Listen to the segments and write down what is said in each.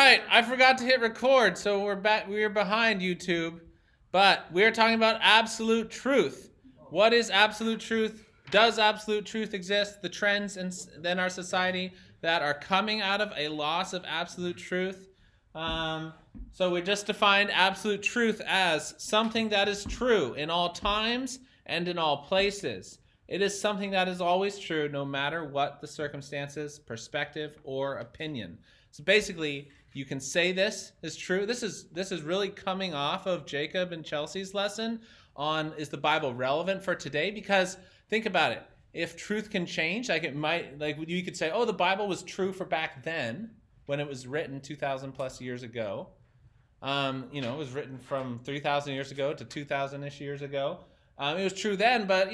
right, I forgot to hit record, so we're back. We're behind YouTube, but we're talking about absolute truth. What is absolute truth? Does absolute truth exist? The trends in our society that are coming out of a loss of absolute truth. So we just defined absolute truth as something that is true in all times and in all places. It is something that is always true, no matter what the circumstances, perspective, or opinion. So basically, you can say this is true. This is really coming off of Jacob and Chelsea's lesson on is the Bible relevant for today? Because think about it. If truth can change, you could say, oh, the Bible was true for back then when it was written 2,000 plus years ago. It was written from 3,000 years ago to 2,000-ish years ago. It was true then, but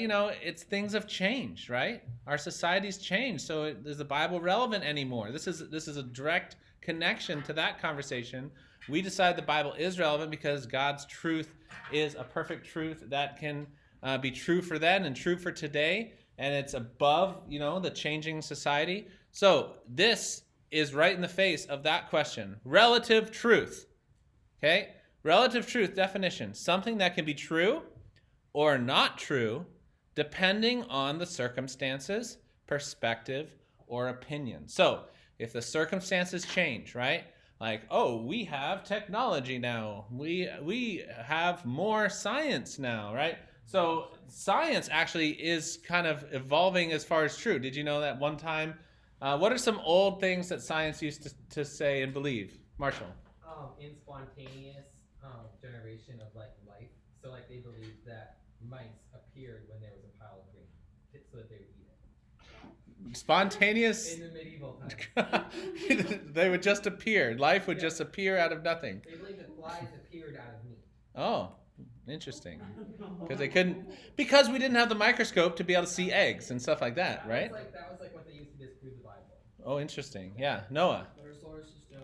things have changed, right? Our society's changed, so is the Bible relevant anymore? This is a direct connection to that conversation. We decide the Bible is relevant because God's truth is a perfect truth that can be true for then and true for today, and it's above the changing society. So this is right in the face of that question. Relative truth. Okay? Relative truth definition: something that can be true or not true, depending on the circumstances, perspective, or opinion. So, if the circumstances change, right? Like, oh, we have technology now. We have more science now, right? So, science actually is kind of evolving as far as true. Did you know that one time? What are some old things that science used to say and believe? Marshall? In spontaneous generation of life. So, they believed that mice appeared when there was a pile of grain, so that they would eat it. Spontaneous. In the medieval times. They would just appear. Life would just appear out of nothing. They believed that flies appeared out of meat. Oh, interesting. Because we didn't have the microscope to be able to see eggs and stuff like that, right? That was what they used to disprove the Bible. Oh, interesting. Yeah, Noah. But our solar system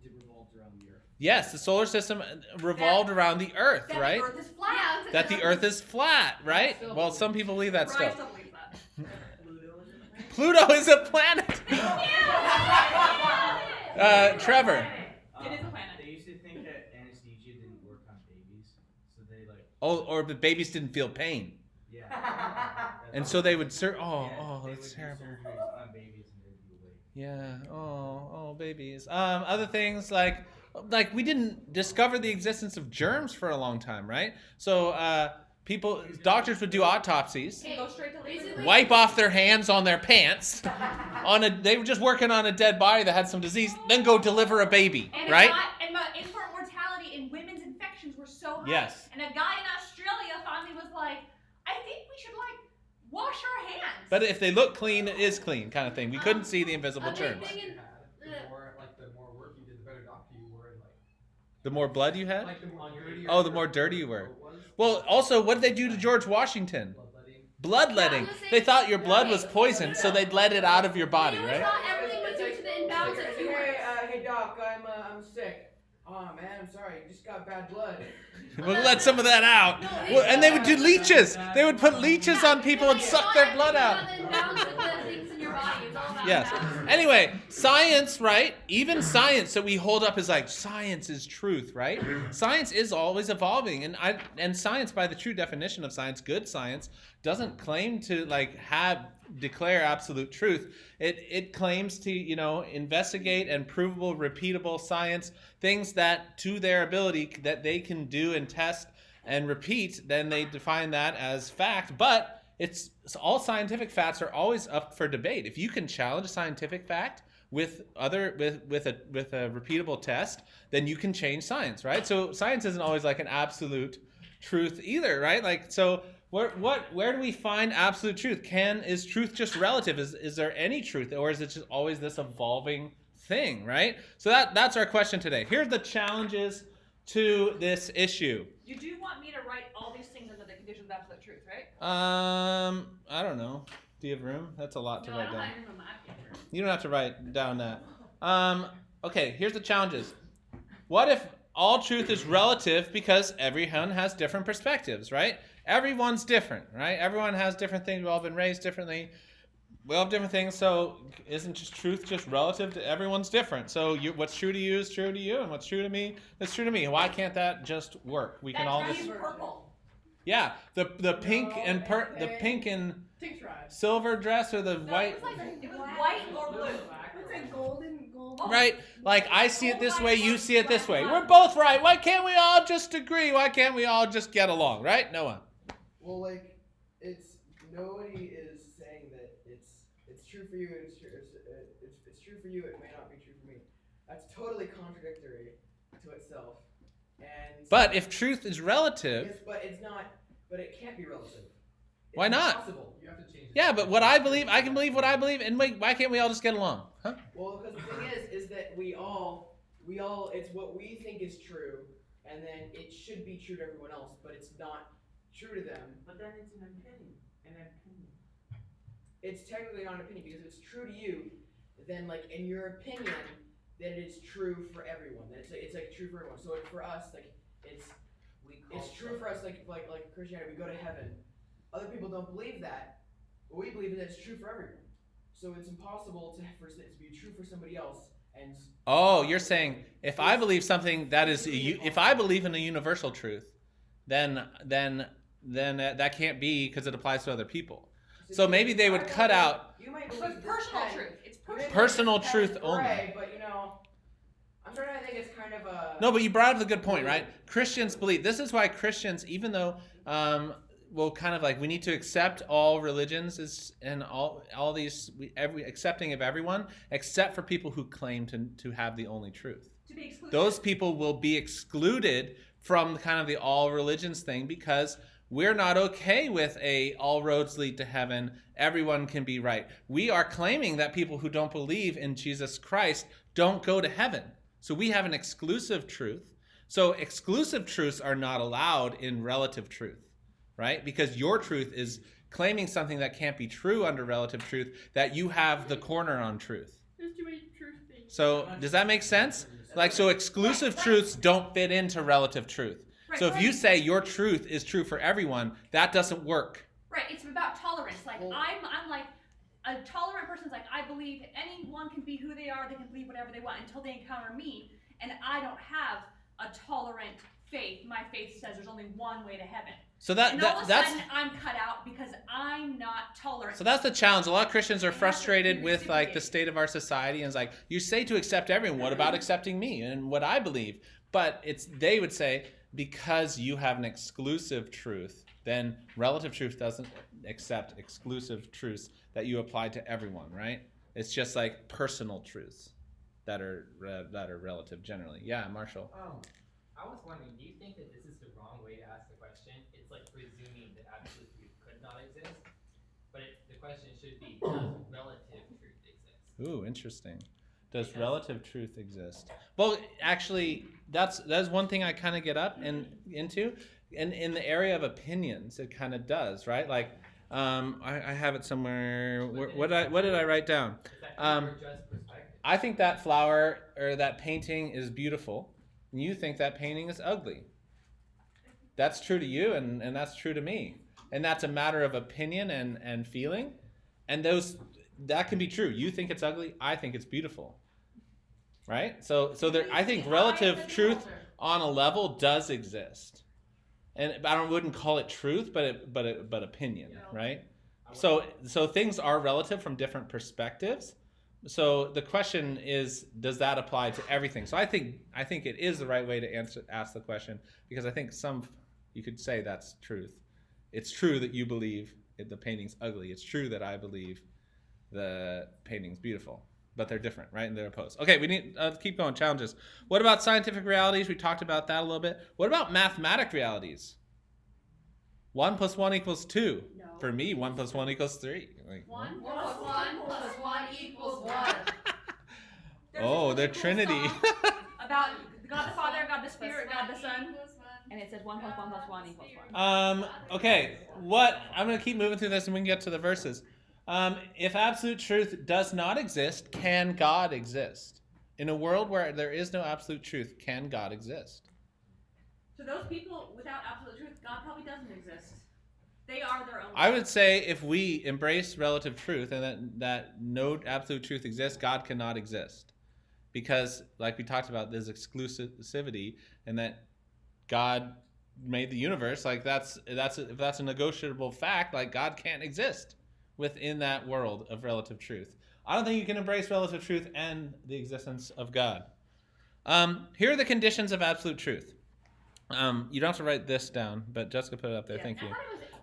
revolved around the Earth. Yes, the solar system revolved around the Earth, right? The Earth is flat. That the Earth is flat, right? Well, some people believe that I still. still believe that. Pluto is a planet. Trevor. It is a planet. They used to think that anesthesia didn't work on babies, so they Oh, or the babies didn't feel pain, yeah. and so they would they that's would do terrible. surgeries on babies and they'd be awake. Yeah. Oh, babies. Other things like we didn't discover the existence of germs for a long time, right? So doctors would do autopsies, Go straight to labor. wipe off their hands on their pants. They were just working on a dead body that had some disease, then go deliver a baby, And right? And the infant mortality in women's infections were so high. Yes. And a guy in Australia finally was like, I think we should wash our hands. But if they look clean, it is clean, kind of thing. We couldn't see the invisible a big germs. thing in- The more work you did, the better doctor you were. The more blood you had? The more dirty. Oh, the more dirty you were. Well, also, what did they do to George Washington? Bloodletting. Yeah, I was gonna say- They thought your blood was poisoned, so they'd let it out of your body, They right? thought everything was due to the imbalance of tumors. Hey doc, I'm sick. Oh man, I'm sorry, you just got bad blood. We'll let some of that out. And they would do leeches. They would put leeches on people and suck their blood out. It's not the imbalance of the things in your body. It's all about Yes. balance. Anyway, science, right? Even science that we hold up as science is truth, right? Science is always evolving, and science, by the true definition of science, good science, doesn't claim to declare absolute truth. It claims to investigate and provable, repeatable science, things that to their ability that they can do and test and repeat. Then they define that as fact, but. All scientific facts are always up for debate. If you can challenge a scientific fact with a repeatable test, then you can change science, right? So science isn't always an absolute truth either, right? So where do we find absolute truth? Is truth just relative? Is there any truth, or is it just always this evolving thing, right? So that's our question today. Here are the challenges to this issue. You do want me to write all these things under the conditions of absolute truth, right? I don't know. Do you have room? That's a lot to No, I write don't down. have room on my paper. You don't have to write down that. Okay, here's the challenges. What if all truth is relative because everyone has different perspectives, right? Everyone's different, right? Everyone has different things. We've all been raised differently. We all have different things, so isn't just truth just relative to everyone's different? So what's true to you is true to you, and what's true to me is true to me. Why can't that just work? We can That all dress just is purple. the pink No, and the okay. pink and Tink's right. silver dress or the No, white. it was white or blue. What's that golden? Right? Like I see it this way, you see it this way. We're both right. Why can't we all just agree? Why can't we all just get along? Right? Noah. Well, like, nobody is saying that it's true for you. It's true for you. It may not be true for me. That's totally contradictory to itself. And But if truth is relative, yes, but it's not. But it can't be relative. It's Why not? Impossible. You have to change it. yeah, but what I believe, I can believe what I believe, and why can't we all just get along? Huh? Well, because the thing is that we all, it's what we think is true, and then it should be true to everyone else, but it's not true to them. But then it's an opinion. An opinion. It's technically not an opinion because if it's true to you, then like in your opinion, then it is true for everyone. Then it's like true for everyone. So like, for us, like it's true for us like Christianity. We go to heaven. Other people don't believe that, but we believe that it's true for everyone. So it's impossible for it to be true for somebody else. And Oh, you're saying if I believe something that is, if I believe in a universal truth, then that can't be because it applies to other people. So maybe they would cut out You might It's believe this personal pen- truth. It's you may personal. Personal believe this truth pen's only. gray, but I'm trying to think it's kind of a. No, but you brought up a good point, right? Christians believe. This is why Christians, even though, kind of like we need to accept all religions and all these, accepting of everyone, except for people who claim to have the only truth. To be exclusive. Those people will be excluded from kind of the all religions thing because we're not okay with a all roads lead to heaven, everyone can be right. We are claiming that people who don't believe in Jesus Christ don't go to heaven. So we have an exclusive truth. So exclusive truths are not allowed in relative truth, right? Because your truth is claiming something that can't be true under relative truth, that you have the corner on truth. There's too many truth things. So does that make sense? Like, so exclusive truths don't fit into relative truth. Right, So if right. you say your truth is true for everyone, that doesn't work. Right, it's about tolerance. Like Well- I'm like a tolerant person's like I believe anyone can be who they are, they can believe whatever they want until they encounter me, and I don't have a tolerant faith. My faith says there's only one way to heaven. So And all of a that's sudden I'm cut out because I'm not tolerant. so that's the challenge. A lot of Christians are They have to frustrated be with like the reciprocated. state of our society, and it's like, you say to accept everyone, what about accepting me and what I believe? But they would say, because you have an exclusive truth, then relative truth doesn't accept exclusive truths that you apply to everyone, right? It's just like personal truths that are relative generally. Yeah, Marshall. I was wondering, do you think that this is the wrong way to ask the question? It's like presuming that absolute truth could not exist, but the question should be, does relative truth exist? Ooh, interesting. Does relative truth exist? Well, actually, that's one thing I kind of get up into, and in the area of opinions, it kind of does, right? Like, I have it somewhere. What did I write down? Is that or just perspective? I think that flower or that painting is beautiful, and you think that painting is ugly. That's true to you, and that's true to me, and that's a matter of opinion and feeling, and that can be true. You think it's ugly, I think it's beautiful, right? So there, I think relative truth on a level does exist, and I wouldn't call it truth, but opinion, right? So things are relative from different perspectives. So the question is, does that apply to everything? So I think it is the right way to ask the question, because I think you could say that's truth. It's true that you believe the painting's ugly. It's true that I believe the painting's beautiful, but they're different, right? And they're opposed. Okay, we need to keep going. Challenges. What about scientific realities? We talked about that a little bit. What about mathematic realities? 1 + 1 = 2. No. For me, 1 + 1 = 3. Like, 1 + 1 + 1 = 1. oh, the Trinity. About God the Father, God the Spirit, God the Son, and it says 1 + 1 + 1 = 1. Okay, I'm going to keep moving through this and we can get to the verses. If absolute truth does not exist, can God exist? In a world where there is no absolute truth, can God exist? To those people without absolute truth, God probably doesn't exist. They are their own. I would say if we embrace relative truth and that no absolute truth exists, God cannot exist. Because, like we talked about, there's exclusivity, and that God made the universe. Like if that's a negotiable fact, like God can't exist within that world of relative truth. I don't think you can embrace relative truth and the existence of God. Here are the conditions of absolute truth. You don't have to write this down, but Jessica put it up there. Yeah, Thank you. I thought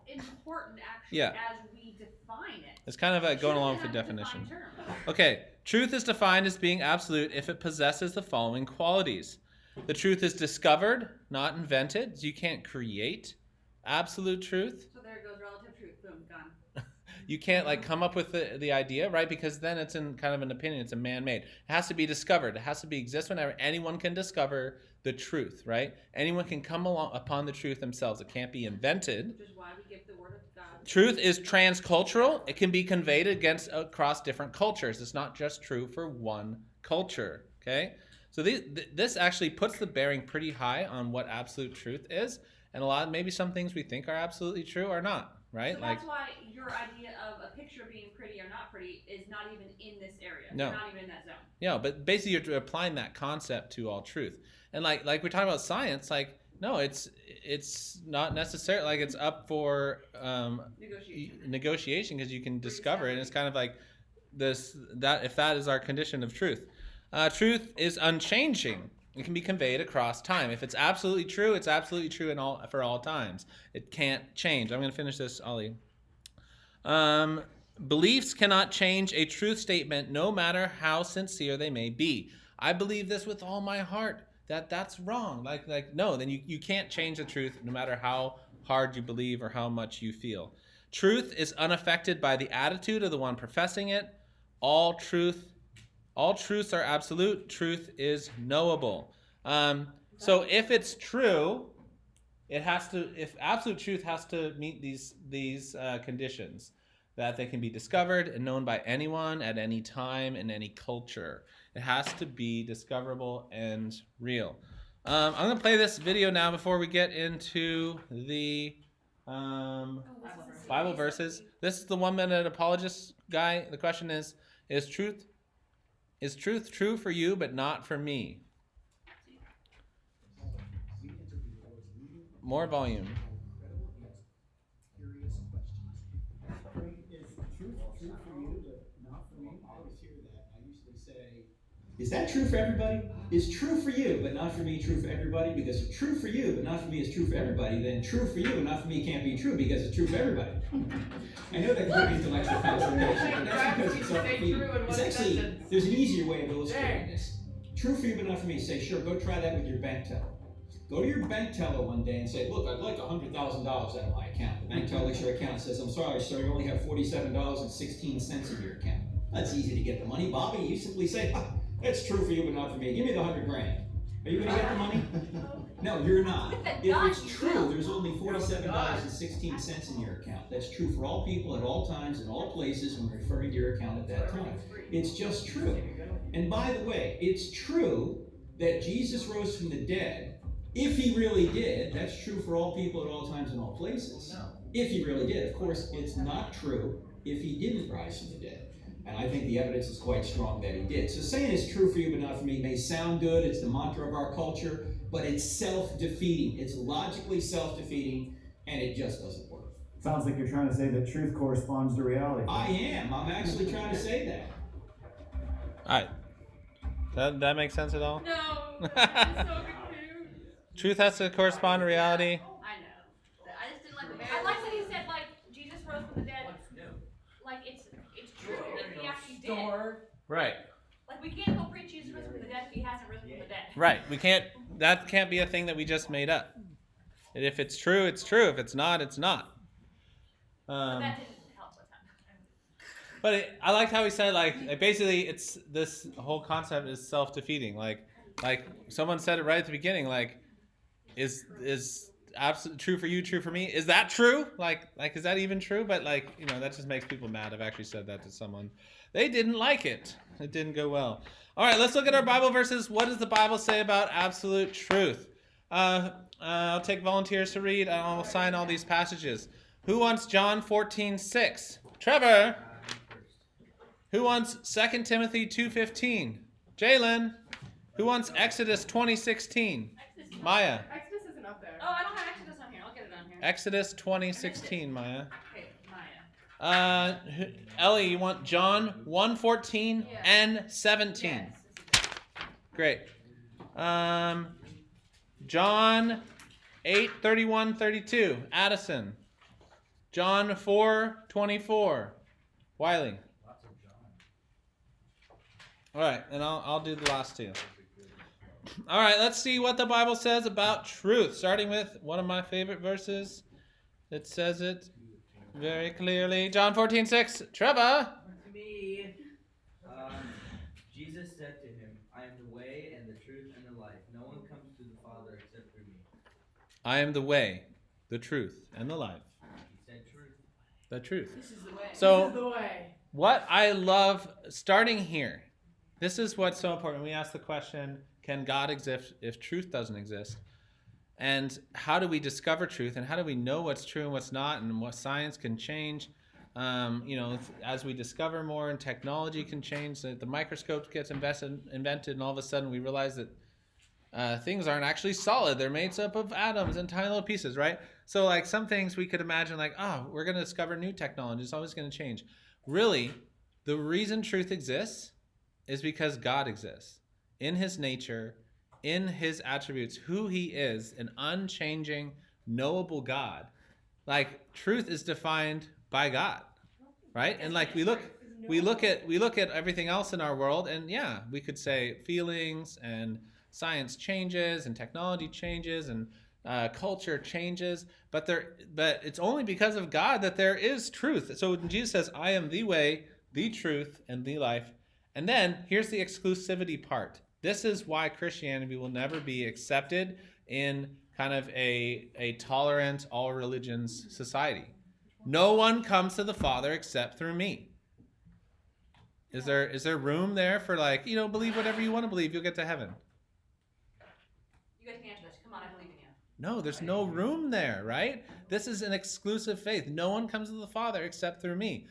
it was important, actually, Yeah. as we define it. It's kind of like going Truth along is with the not a definition. defined term. Okay, truth is defined as being absolute if it possesses the following qualities. The truth is discovered, not invented. You can't create absolute truth. So there goes relative truth. Boom, gone. You can't like come up with the idea, right? Because then it's in kind of an opinion. It's a man-made. It has to be discovered. It has to be exist whenever anyone can discover the truth, right? Anyone can come along upon the truth themselves. It can't be invented. Which is why we give the word of God. Truth is transcultural. It can be conveyed across different cultures. It's not just true for one culture, okay? So this actually puts the bearing pretty high on what absolute truth is, and maybe some things we think are absolutely true are not, right? So that's why your idea of a picture being pretty or not pretty is not even in this area. No. You're not even in that zone. Yeah, but basically you're applying that concept to all truth. And like we're talking about science, like no, it's not necessary. Like it's up for negotiation because you can discover it. And it's kind of like if that is our condition of truth. Truth is unchanging. It can be conveyed across time. If it's absolutely true, it's absolutely true for all times. It can't change. I'm going to finish this, Ollie. Beliefs cannot change a truth statement, no matter how sincere they may be. I believe this with all my heart. That's wrong. Like no, then you can't change the truth, no matter how hard you believe or how much you feel. Truth is unaffected by the attitude of the one professing it. All truths are absolute. Truth is knowable. So if it's true, if absolute truth has to meet these conditions, that they can be discovered and known by anyone at any time in any culture. It has to be discoverable and real. I'm going to play this video now before we get into the Bible verses. This is the 1 minute apologist guy. The question is truth true for you but not for me? More volume. Is truth true for you but not for me? I always hear that. I usually say, is that true for everybody? Is true for you but not for me true for everybody? Because if true for you but not for me is true for everybody, then true for you and not for me can't be true because it's true for everybody. I know that's very intellectual consultation, but that's because it's self-defeating. It's actually, there's an easier way of illustrating this. True for you but not for me. Say, sure, go try that with your bank teller. Go to your bank teller one day and say, look, I'd like $100,000 out of my account. The bank teller looks at your account and says, I'm sorry, sir, you only have $47.16 in your account. That's easy to get the money, Bobby. You simply say, that's true for you but not for me. Give me the $100,000. Are you going to get the money? No, you're not. If it's true, there's only $47.16 in your account. That's true for all people at all times in all places when referring to your account at that time. It's just true. And by the way, it's true that Jesus rose from the dead. If he really did, that's true for all people at all times and all places. If he really did. Of course, it's not true if he didn't rise from the dead. And I think the evidence is quite strong that he did. So saying it's true for you but not for me may sound good. It's the mantra of our culture, but it's self-defeating. It's logically self-defeating, and it just doesn't work. Sounds like you're trying to say that truth corresponds to reality. I am. I'm actually trying to say that. All right. That makes sense at all? No, I'm so confused. Truth has to correspond to reality. I know. I just didn't like the. I like that he said like Jesus rose from the dead. Like it's true if he actually did. Right. Like we can't go preach Jesus rose from the dead if he hasn't risen from the dead. Right. That can't be a thing that we just made up. And if it's true, it's true. If it's not, it's not. But that didn't help with him. But I liked how he said like basically it's this whole concept is self-defeating. Like someone said it right at the beginning. Like is absolute true for you, true for me? Is that true? Like is that even true? But like that just makes people mad. I've actually said that to someone. They didn't like it. It didn't go well. All right, let's look at our Bible verses. What does the Bible say about absolute truth? I'll take volunteers to read. I'll sign all these passages. Who wants John 14:6? Trevor. Me first. Who wants 2 Timothy 2:15? Jalen. Who wants Exodus 20:16? Exodus. Maya. Exodus isn't up there. Oh, I don't have Exodus on here. I'll get it on here. Exodus 20:16, Maya. Okay, Maya. Ellie, you want John 1:14 Yeah. and 17? Yes. Great. John 8:31-32. Addison. John 4:24. Wiley. Lots of John. All right, and I'll do the last two. All right, let's see what the Bible says about truth. Starting with one of my favorite verses. It says it very clearly. John 14:6. Trevor. To me, Jesus said to him, I am the way and the truth and the life. No one comes to the Father except through me. I am the way, the truth, and the life. He said truth. The truth. This is the way. So- This is the way. What I love, starting here, this is what's so important. We ask the question, can God exist if truth doesn't exist? And how do we discover truth? And how do we know what's true and what's not? And what science can change? As we discover more and technology can change, the microscope gets invented, and all of a sudden we realize that things aren't actually solid. They're made up of atoms and tiny little pieces, right? So like some things we could imagine like, we're going to discover new technology. It's always going to change. Really, the reason truth exists is because God exists in his nature, in his attributes, who he is, an unchanging, knowable God. Like truth is defined by God, right? And like we look at everything else in our world, and yeah, we could say feelings and science changes and technology changes and culture changes, but it's only because of God that there is truth. So when Jesus says, I am the way, the truth, and the life, and then here's the exclusivity part. This is why Christianity will never be accepted in kind of a tolerant, all religions society. No one comes to the Father except through me. Is there room there for like, believe whatever you want to believe, you'll get to heaven? You guys can answer this. Come on, I believe in you. No, there's no room there, right? This is an exclusive faith. No one comes to the Father except through me.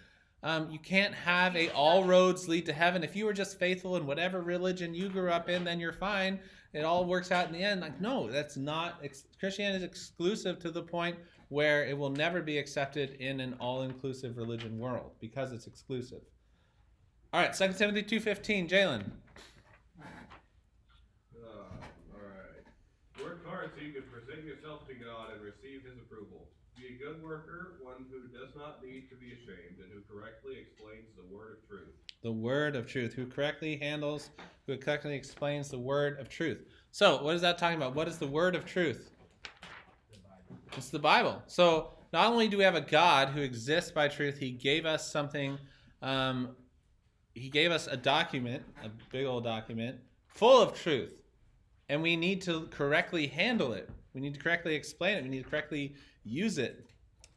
You can't have all roads lead to heaven. If you were just faithful in whatever religion you grew up in, then you're fine. It all works out in the end. Like, no, that's not. Christianity is exclusive to the point where it will never be accepted in an all-inclusive religion world because it's exclusive. All right, 2 Timothy 2:15, Jalen. All right. Work hard so you can present yourself to God and receive his approval. Be a good worker, one who does not need to be ashamed, and who correctly explains the word of truth. The word of truth, who correctly explains the word of truth. So, what is that talking about? What is the word of truth? The Bible. It's the Bible. So, not only do we have a God who exists by truth, he gave us something, he gave us a document, a big old document, full of truth. And we need to correctly handle it. We need to correctly explain it. We need to correctly use it.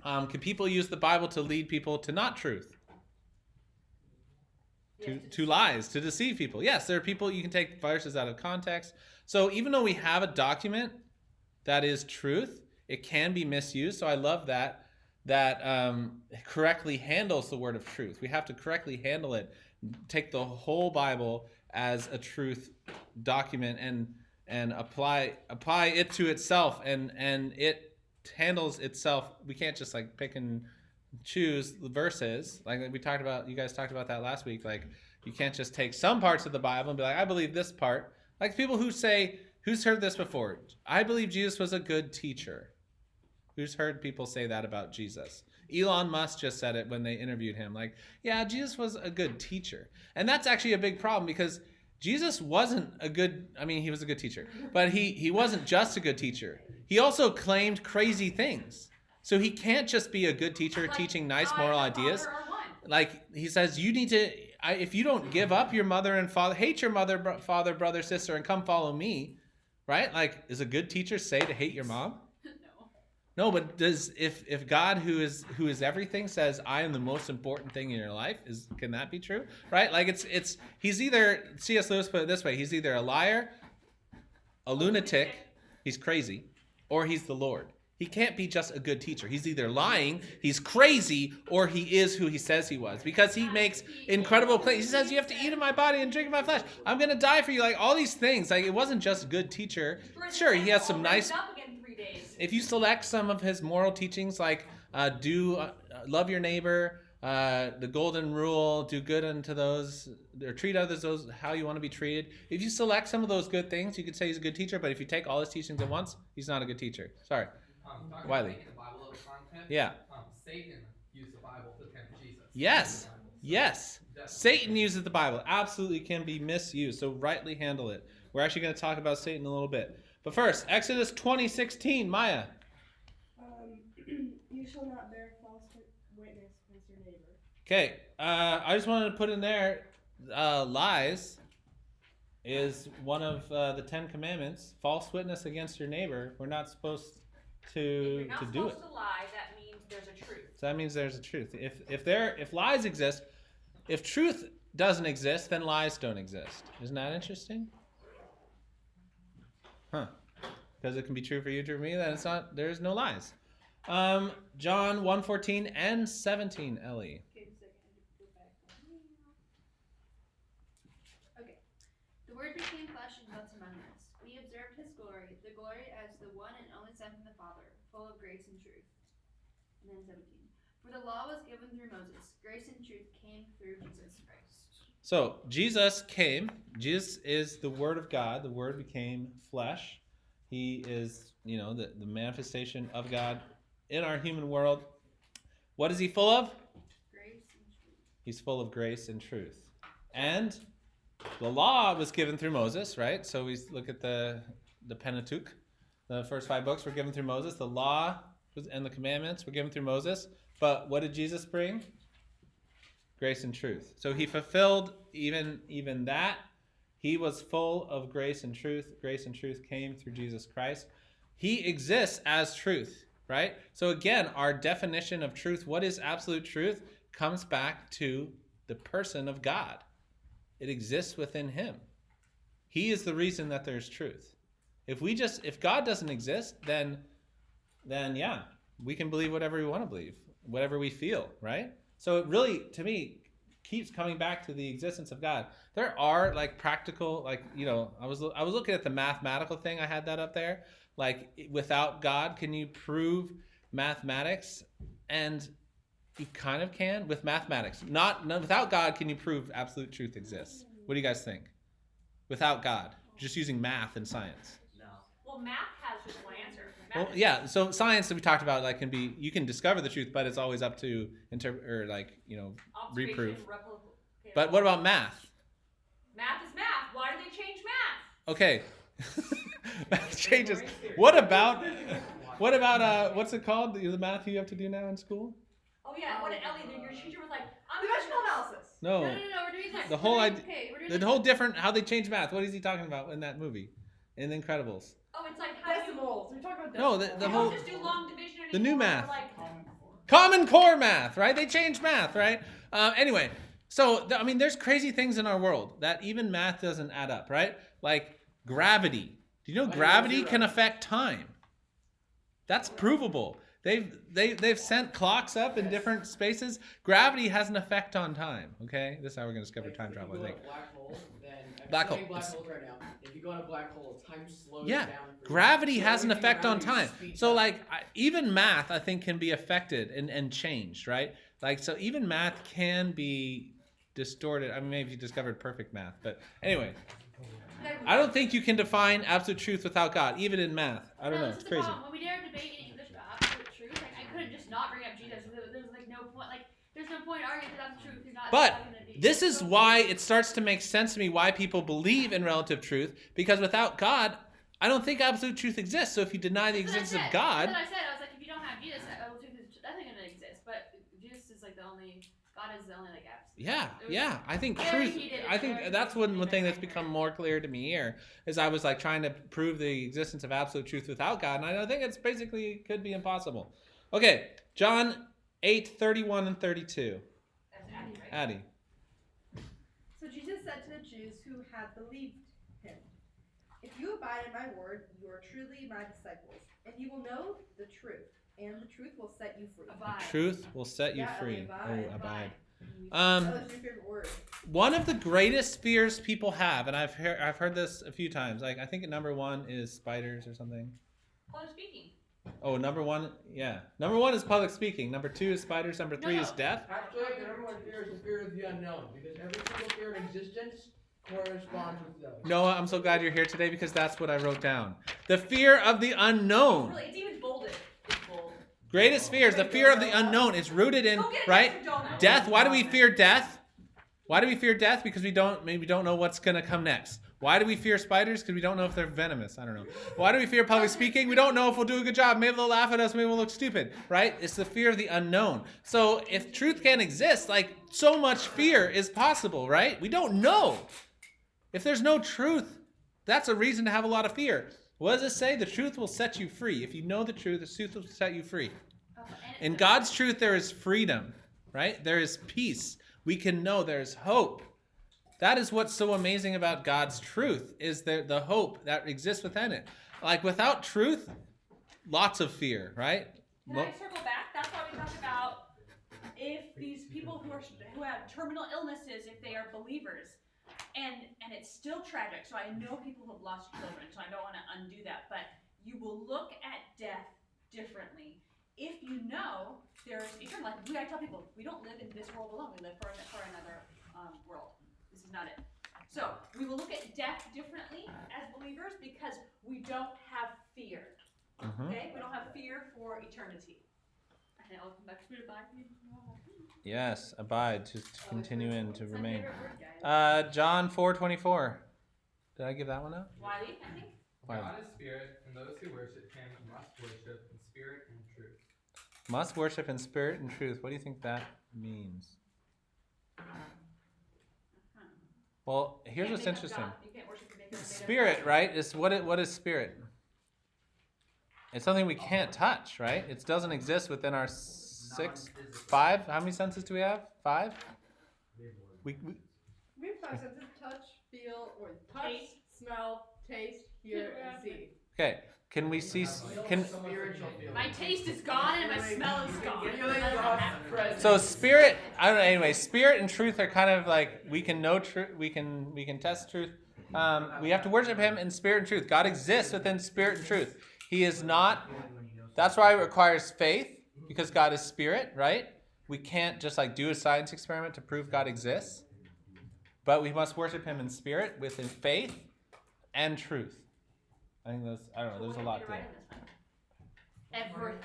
Can people use the Bible to lead people to not truth? To lies, to deceive people? Yes, there are people, you can take verses out of context. So even though we have a document that is truth, it can be misused. So I love that correctly handles the word of truth. We have to correctly handle it, take the whole Bible as a truth document and apply it to itself, and it handles itself. We can't just like pick and choose the verses like we talked about. You guys talked about that last week. Like you can't just take some parts of the Bible and be like, I believe this part. Like people who say, who's heard this before? I believe Jesus was a good teacher. Who's heard people say that about Jesus? Elon Musk just said it when they interviewed him. Like, yeah, Jesus was a good teacher. And that's actually a big problem because Jesus wasn't he was a good teacher, but he wasn't just a good teacher. He also claimed crazy things. So he can't just be a good teacher teaching nice moral ideas. Like he says, you need to, if you don't give up your mother and father, hate your mother, father, brother, sister, and come follow me, right? Like, does a good teacher say to hate your mom? No, but if God who is everything says I am the most important thing in your life, can that be true? Right? Like he's either, C.S. Lewis put it this way, he's either a liar, a lunatic, he's crazy, or he's the Lord. He can't be just a good teacher. He's either lying, he's crazy, or he is who he says he was. Because he makes incredible claims. He says, you have to eat of my body and drink of my flesh. I'm going to die for you. Like all these things. Like it wasn't just a good teacher. Sure, he has some nice... If you select some of his moral teachings, like love your neighbor, the golden rule, do good unto those, or treat others those how you want to be treated. If you select some of those good things, you could say he's a good teacher. But if you take all his teachings at once, he's not a good teacher. Sorry. Talking Wiley. about taking the Bible out of context. Yeah. Satan used the Bible to tempt Jesus. Yes. Yes. Satan uses the Bible. Absolutely can be misused. So rightly handle it. We're actually going to talk about Satan a little bit. But first, Exodus 20:16. Maya. You shall not bear false witness against your neighbor. Okay. I just wanted to put in there, lies is one of the 10 commandments. False witness against your neighbor. We're not supposed to do it. If you're not supposed to lie, that means there's a truth. So that means there's a truth. If lies exist, if truth doesn't exist, then lies don't exist. Isn't that interesting? Huh. Because it can be true for you, true for me, then it's not. There's no lies. John 1:14 and 17. Ellie. Okay. The Word became flesh and dwelt among us. We observed His glory, the glory as the one and only Son from the Father, full of grace and truth. And then 17. For the law was given through Moses. Grace and truth came through Jesus Christ. So Jesus came. Jesus is the Word of God. The Word became flesh. He is, the manifestation of God in our human world. What is he full of? Grace and truth. He's full of grace and truth. And the law was given through Moses, right? So we look at the Pentateuch. The first 5 books were given through Moses. The law and the commandments were given through Moses. But what did Jesus bring? Grace and truth. So he fulfilled even that. He was full of grace and truth. Grace and truth came through Jesus Christ. He exists as truth, right? So again, our definition of truth, what is absolute truth, comes back to the person of God. It exists within him. He is the reason that there's truth. If God doesn't exist, then yeah, we can believe whatever we want to believe, whatever we feel, right? So it really, to me, keeps coming back to the existence of God. There are practical, I was looking at the mathematical thing. I had that up there. Without God, can you prove mathematics? And you kind of can with mathematics. Not without God, can you prove absolute truth exists? What do you guys think? Without God, just using math and science. No. Well, math has just one answer. Well, yeah. So science that we talked about, you can discover the truth, but it's always up to reprove. But what about math? Math is math. Why do they change math? Okay. Math changes. What about what's it called? The math you have to do now in school? Oh yeah, what Ellie, your teacher was like, Dimensional analysis. No. No, we're doing this. The whole idea, We're doing the this. whole different how they change math. What is he talking about in that movie? In The Incredibles. Oh, it's like how Decimals. We're talking about No, decimals. the you whole don't just do long division anymore. the new math. Or like, Common Core math, right? They changed math, right? Anyway, so there's crazy things in our world that even math doesn't add up, right? Like gravity. Do you know gravity can affect time? That's provable. They've sent clocks up in different spaces. Gravity has an effect on time. Okay, this is how we're gonna discover time travel. I think. Black hole, then Black hole. black holes right now. If you go in a black hole, time slows Yeah, down. For gravity you. has an Everything effect on around you time. speeds So up. even math, I think, can be affected and changed, right? So even math can be distorted. Maybe you discovered perfect math, but anyway, I don't think you can define absolute truth without God, even in math. I don't know. This It's is the crazy. problem. When we did our debate in English about absolute truth, I couldn't just not bring up Jesus. There's no point. There's no point arguing that that's truth. You're not. But not gonna be, this is why it starts to make sense to me why people believe in relative truth, because without God, I don't think absolute truth exists. So if you deny the existence of God, That's what I said. I was like, if you don't have Jesus, absolute truth is nothing gonna exist. But Jesus is the only. God is the only absolute. yeah. I think very truth. heated, I think very that's one heated thing that's argument. become more clear to me here is I was trying to prove the existence of absolute truth without God, and I think it's basically could be impossible. Okay, John 8:31 and 32. that's Addie, right? Addie. So Jesus said to the Jews who had believed him, "If you abide in my word, you are truly my disciples, and you will know the truth, and the truth will set you free. Abide. Truth will set you Yeah, free. abide. Oh, abide. That's your favorite word. One of the greatest fears people have, and I've heard this a few times. Like I think number one is spiders or something. Public speaking. Oh, number one, yeah. Number one is public speaking. Number two is spiders. Number three is death. Actually, the number one fear is the fear of the unknown, because every single fear in existence corresponds with those. Noah, I'm so glad you're here today because that's what I wrote down. The fear of the unknown. Really, it's even bolded. It's bold. Greatest fears, the fear of the unknown. It's rooted in, Go get an right? extra donut. Death. Why do we fear death? Why do we fear death? Because we don't know what's going to come next. Why do we fear spiders? Because we don't know if they're venomous. I don't know. Why do we fear public speaking? We don't know if we'll do a good job. Maybe they'll laugh at us. Maybe we'll look stupid, right? It's the fear of the unknown. So if truth can't exist, like so much fear is possible, right? We don't know. If there's no truth, that's a reason to have a lot of fear. What does it say? The truth will set you free. If you know the truth will set you free. In God's truth, there is freedom, right? There is peace. We can know there is hope. That is what's so amazing about God's truth, is the hope that exists within it. Like without truth, lots of fear, right? Can I circle back? That's why we talk about if these people who have terminal illnesses, if they are believers, and it's still tragic. So I know people who have lost children, so I don't want to undo that. But you will look at death differently if you know there's eternal life. I tell people, we don't live in this world alone. We live for another world. This is not it. So we will look at death differently as believers because we don't have fear. Okay? We don't have fear for eternity. And I'll come back to abide. Yes, abide, to continue in, to What's my remain. favorite word, guys? John 4:24. Did I give that one out? Wiley, I think. Wiley. God is spirit, and those who worship him must worship in spirit and truth. Must worship in spirit and truth. What do you think that means? Well, here's what's interesting. You can't worship the maker. Spirit, right? Is what is spirit? It's something we can't touch, right? It doesn't exist within our five. How many senses do we have? 5? We have 5 senses: touch, feel, or touch, smell, taste, hear, and see. Okay. Can we see? My taste is gone and my smell is gone. So spirit, I don't know. Anyway, spirit and truth are kind of like we can know truth. We can test truth. We have to worship Him in spirit and truth. God exists within spirit and truth. He is not. That's why it requires faith, because God is spirit, right? We can't just like do a science experiment to prove God exists, but we must worship Him in spirit, within faith and truth. I think those. I don't know. There's a lot there. Everything.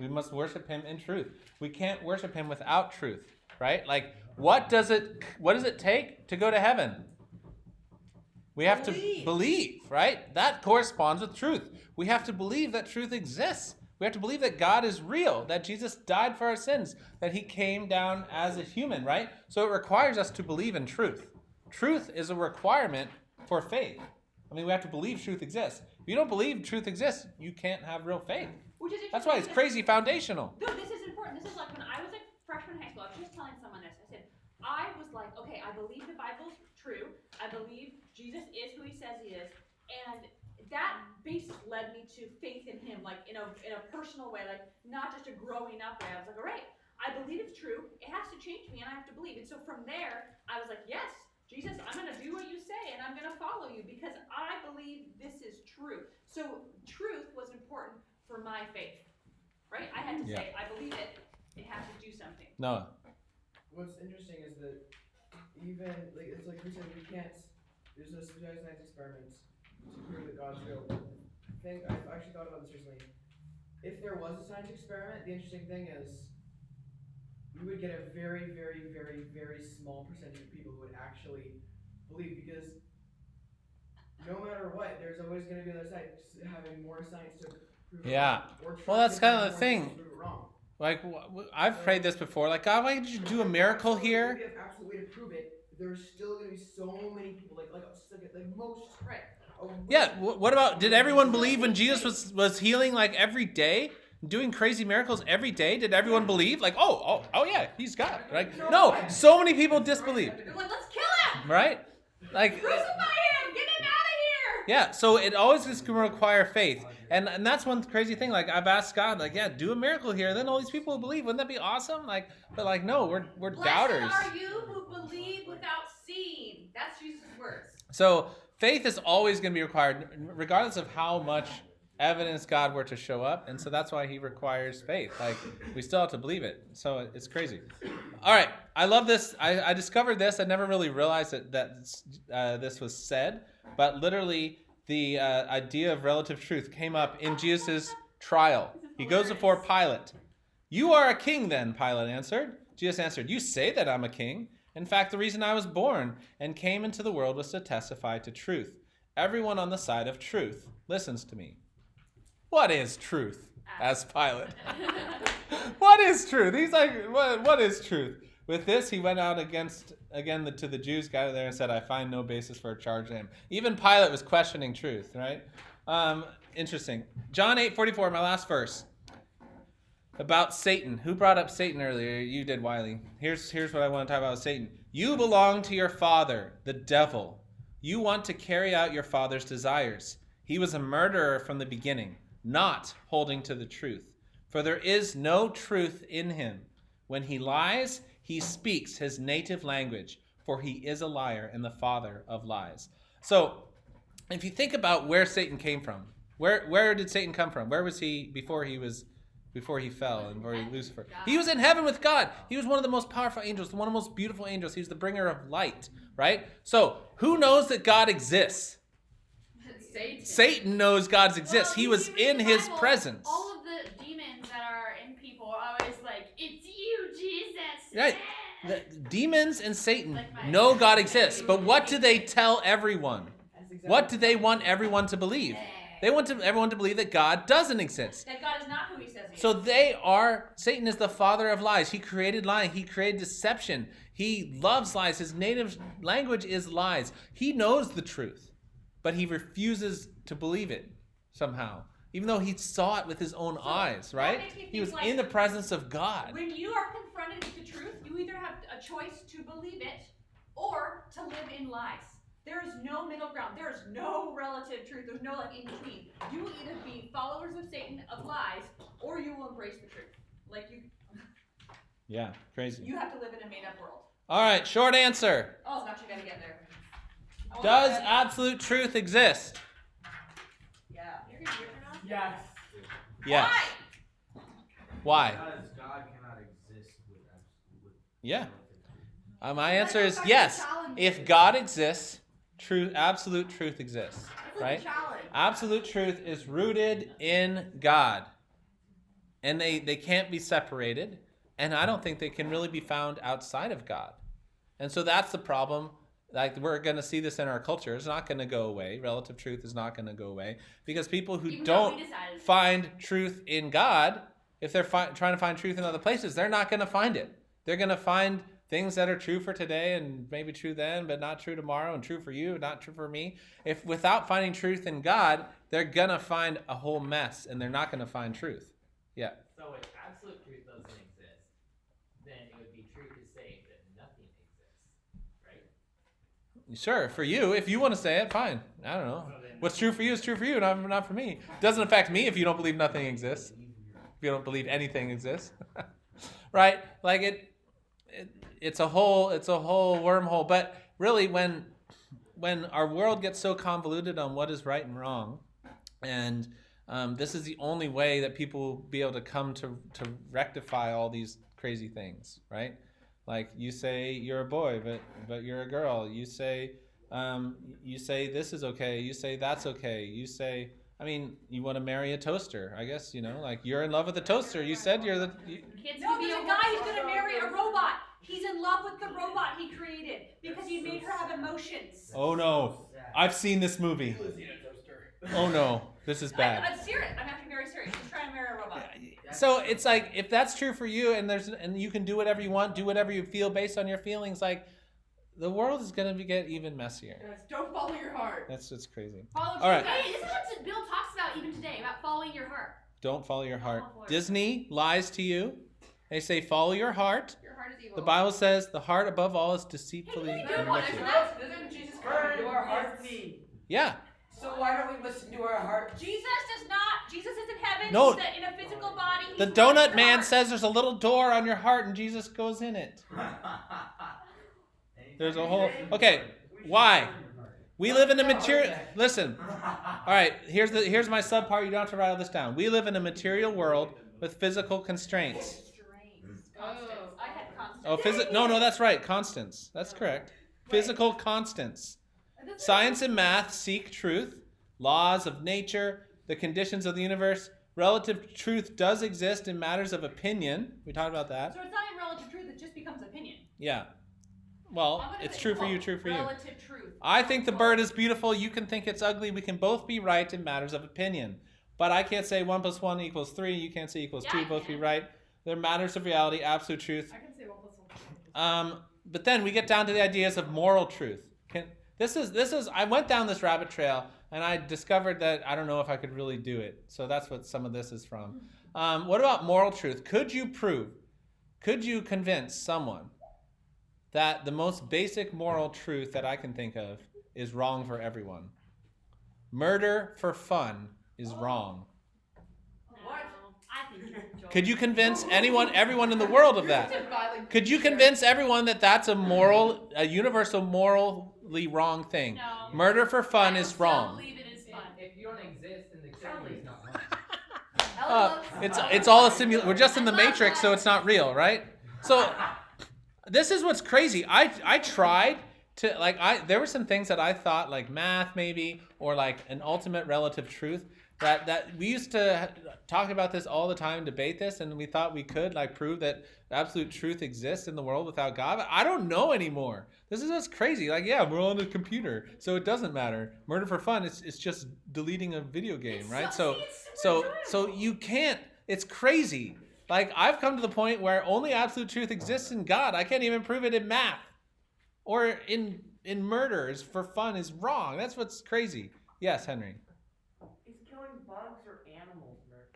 We must worship Him in truth. We can't worship Him without truth, right? Like, what does it take to go to heaven? We have to believe, right? That corresponds with truth. We have to believe that truth exists. We have to believe that God is real, that Jesus died for our sins, that He came down as a human, right? So it requires us to believe in truth. Truth is a requirement for faith. I mean, we have to believe truth exists. If you don't believe truth exists, you can't have real faith. That's why it's crazy foundational. No, this is important. This is like when I was a freshman in high school, I was just telling someone this. I said, I was like, okay, I believe the Bible's true. I believe Jesus is who He says He is. And that basis led me to faith in Him, like in a personal way, like not just a growing up way. I was like, all right, I believe it's true. It has to change me and I have to believe. And so from there, I was like, yes, Jesus, I'm going to do what you say and I'm going to follow you because I believe this is true. So truth was important for my faith, right? I had to say, I believe it. It has to do something. No. What's interesting is that even, like, it's like we said, we can't, there's no science experiments to prove that God's real. I've actually thought about this recently. If there was a science experiment, the interesting thing is we would get a very, very, very, very small percentage of people who would actually believe, because no matter what, there's always going to be the other side having more science to prove it wrong. Well, that's kind of the thing. Like, I've prayed this before. Like, God, why did you do a miracle here? If we have absolute way to prove it, there's still going to be so many people, like most. Right. Yeah. What about? Did everyone believe when Jesus was healing like every day, doing crazy miracles every day? Did everyone believe? Like, oh yeah, He's God. Right? No. So many people disbelieved. They're like, let's kill Him. Right? Like. Crucify Him. Get Him out of here. Yeah, so it always is going to require faith. And that's one crazy thing. Like, I've asked God, like, yeah, do a miracle here. Then all these people will believe. Wouldn't that be awesome? Like, but like, no, we're doubters. Blessed are you who believe without seeing. That's Jesus' words. So faith is always going to be required, regardless of how much evidence God were to show up. And so that's why he requires faith. Like, we still have to believe it. So it's crazy. All right. I love this. I discovered this. I never really realized that this was said. But literally, the idea of relative truth came up in Jesus' trial. He goes before Pilate. You are a king then, Pilate answered. Jesus answered, you say that I'm a king. In fact, the reason I was born and came into the world was to testify to truth. Everyone on the side of truth listens to me. What is truth? Asked Pilate. What is truth? He's like, what is truth? With this, he went out to the Jews, got there and said, I find no basis for a charge in him. Even Pilate was questioning truth, right? Interesting. John 8:44, my last verse. About Satan. Who brought up Satan earlier? You did, Wiley. Here's what I want to talk about with Satan. You belong to your father, the devil. You want to carry out your father's desires. He was a murderer from the beginning, not holding to the truth. For there is no truth in him. When he lies, he speaks his native language, for he is a liar and the father of lies. So, if you think about where Satan came from, where did Satan come from? Where was he before he fell and before Lucifer? He was in heaven with God. He was one of the most powerful angels, one of the most beautiful angels. He was the bringer of light, right? So, who knows that God exists? Satan knows God exists. He was in his presence. All of the demons that are in people are always like, it's you, Jesus. Right. The demons and Satan know God exists, but what do they tell everyone? What do they want everyone to believe? They want everyone to believe that God doesn't exist. That God is not who he says he So is. Satan is the father of lies. He created lying. He created deception. He loves lies. His native language is lies. He knows the truth, but he refuses to believe it somehow, even though he saw it with his own eyes, right? He was in the presence of God. When you are confronted with the truth, you either have a choice to believe it or to live in lies. There is no middle ground. There is no relative truth. There's no in between. You will either be followers of Satan, of lies, or you will embrace the truth. Yeah, crazy. You have to live in a made-up world. All right, short answer. Oh, gosh, you gotta get there. Does absolute truth exist? Yeah. Yes. Yes. Why? Because God cannot exist with absolute. Yeah. My answer is yes. If God exists, absolute truth exists, right? Absolute truth is rooted in God, and they can't be separated, and I don't think they can really be found outside of God. And so that's the problem. Like, we're going to see this in our culture. It's not going to go away. Relative truth is not going to go away, because people who don't find truth in God, if they're trying to find truth in other places, they're not going to find it. They're going to find things that are true for today and maybe true then, but not true tomorrow, and true for you, not true for me. If without finding truth in God, they're going to find a whole mess, and they're not going to find truth. Yeah. So if absolute truth doesn't exist, then it would be true to say that nothing exists, right? Sure, for you, if you want to say it, fine. I don't know. What's true for you is true for you, not for me. It doesn't affect me if you don't believe nothing exists. If you don't believe anything exists. Right? Like it's a whole wormhole. But really, when our world gets so convoluted on what is right and wrong, and this is the only way that people will be able to come to rectify all these crazy things, right? Like, you say you're a boy, but you're a girl. You say this is okay. You say that's okay. You say, you want to marry a toaster. I guess, like, you're in love with a toaster. You said you're the... No, there's a guy who's going to marry a robot. He's in love with the robot he created because he made her have emotions. Oh, no. I've seen this movie. Oh, no. This is bad. I'm serious. I'm actually very serious. He's trying to marry a robot. So it's like, if that's true for you, and you can do whatever you want, do whatever you feel based on your feelings, like, the world is going to get even messier. Yes, don't follow your heart. That's crazy. All right. Hey, this is what Bill talks about even today, about following your heart. Don't follow your heart. Disney lies to you. They say follow your heart. Your heart is evil. The Bible says the heart above all is deceitfully and wicked. Doesn't Jesus Christ do our hearts? Yeah. So So why don't we listen to our hearts? Jesus does not. Jesus is in heaven. No. He's in a physical body. The He's not in donut your man heart. says there's a little door on your heart and Jesus goes in it. There's a whole. Okay, why? We live in a material. Listen. All right, here's my subpart. You don't have to write all this down. We live in a material world with physical constraints. Constants. I had constants. Oh, no, that's right. Constants. That's correct. Physical constants. Science and math seek truth, laws of nature, the conditions of the universe. Relative truth does exist in matters of opinion. We talked about that. So it's not even relative truth. It just becomes opinion. Yeah. Well, I'm gonna it's say, true for you, quote, true for you. Relative truth. I think the bird is beautiful. You can think it's ugly. We can both be right in matters of opinion. But I can't say 1 + 1 = 3. You can't say equals 2. I Both be can. right. They're matters of reality, absolute truth. I can say 1 + 1. But then we get down to the ideas of moral truth. This is. I went down this rabbit trail and I discovered that I don't know if I could really do it. So that's what some of this is from. What about moral truth? Could you convince someone that the most basic moral truth that I can think of is wrong for everyone? Murder for fun is wrong. What? I think you're joking. Could you convince everyone in the world of that? Could you convince everyone that that's a universal morally wrong thing? No. Murder for fun I is still wrong. believe it is fun. If you don't exist, then the killing is not wrong. It's all a simulation. We're just in the Matrix, so it's not real, right? So this is what's crazy. I tried to there were some things that I thought like math maybe or like an ultimate relative truth that we used to talk about this all the time, debate this, and we thought we could like prove that absolute truth exists in the world without God. But I don't know anymore. This is what's crazy. Like, yeah, we're on a computer, so it doesn't matter. Murder for fun, it's just deleting a video game, right? So you can't. It's crazy. Like I've come to the point where only absolute truth exists in God. I can't even prove it in math or in murders for fun is wrong. That's what's crazy. Yes, Henry. Is killing bugs or animals murder?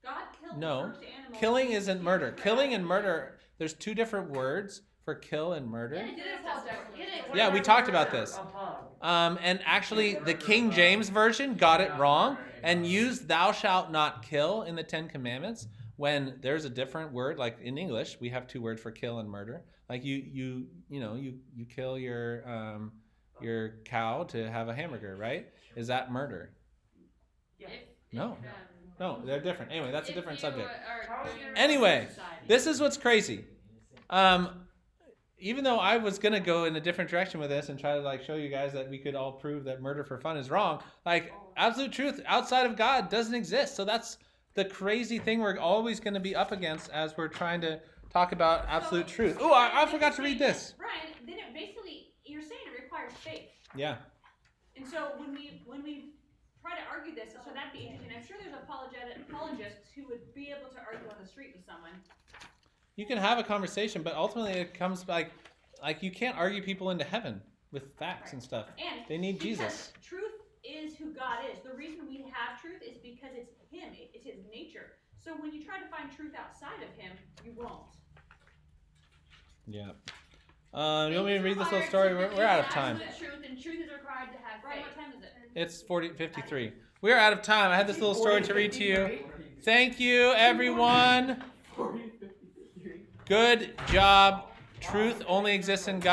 God killed No, the first animal. killing isn't murder. Killing and murder, there's two different words for kill and murder. Yeah, it is Apologetics. Yeah, we talked about this. And actually, the King James Version got it wrong and used "thou shalt not kill" in the Ten Commandments when there's a different word. Like in English, we have two words for kill and murder. Like you kill your cow to have a hamburger, right? Is that murder? No, they're different. Anyway, that's a different subject. Anyway, this is what's crazy. Even though I was gonna go in a different direction with this and try to like show you guys that we could all prove that murder for fun is wrong, like absolute truth outside of God doesn't exist. So that's the crazy thing we're always going to be up against as we're trying to talk about absolute truth. Oh, I forgot to read this. Brian, then it basically you're saying it requires faith. Yeah. And so when we try to argue this, so that'd be interesting. I'm sure there's apologists who would be able to argue on the street with someone. You can have a conversation, but ultimately it comes like you can't argue people into heaven with facts and stuff. And they need Jesus. Truth is who God is. The reason we have truth is because it's Him. It's His nature. So when you try to find truth outside of Him, you won't. Yeah. You want me to read this little story? We're out of time. Truth and truth is required to have Brian, faith. what time is it? It's 40:53. We're out of time. I had this little story to read to you. Thank you, everyone. Good job. Truth only exists in God.